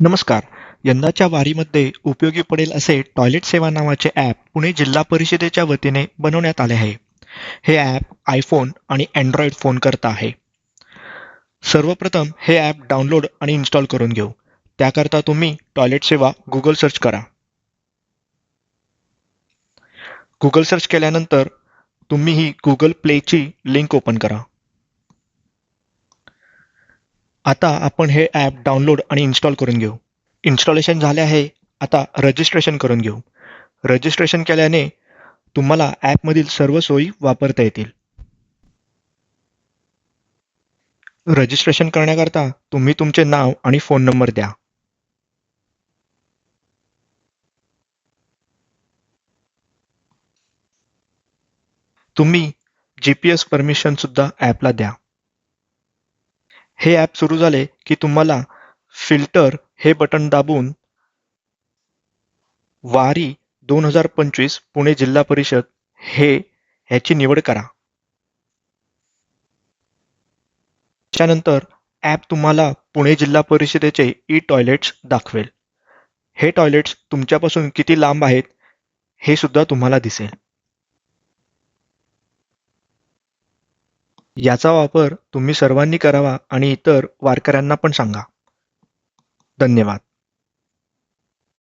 नमस्कार. यंदाच्या वारीमध्ये उपयोगी पडेल असे टॉयलेट सेवा नावाचे ॲप पुणे जिल्हा परिषदेच्या वतीने बनवण्यात आले आहे. हे ॲप आयफोन आणि अँड्रॉइड फोनकरता आहे. सर्वप्रथम हे ॲप डाउनलोड आणि इन्स्टॉल करून घेऊ. त्याकरता तुम्ही टॉयलेट सेवा गुगल सर्च करा. गुगल सर्च केल्यानंतर तुम्ही ही गुगल प्लेची लिंक ओपन करा. आता आपण हे ॲप डाउनलोड आणि इन्स्टॉल करून घेऊ. इन्स्टॉलेशन झाले आहे. आता रजिस्ट्रेशन करून घेऊ. रजिस्ट्रेशन केल्याने तुम्हाला ॲपमधील सर्व सोयी वापरता येतील. रजिस्ट्रेशन करण्याकरता तुम्ही तुमचे नाव आणि फोन नंबर द्या. तुम्ही GPS परमिशन सुद्धा ॲपला द्या. हे ॲप सुरू झाले की तुम्हाला फिल्टर हे बटन दाबून वारी 2025 पुणे जिल्हा परिषद ह्याची निवड करा. त्यानंतर ॲप तुम्हाला पुणे जिल्हा परिषदेचे ई-टॉयलेट्स दाखवेल. हे टॉयलेट्स तुमच्यापासून किती लांब आहेत हे सुद्धा तुम्हाला दिसेल. याचा वापर तुम्ही सर्वांनी करावा आणि इतर वारकऱ्यांना पण सांगा. धन्यवाद.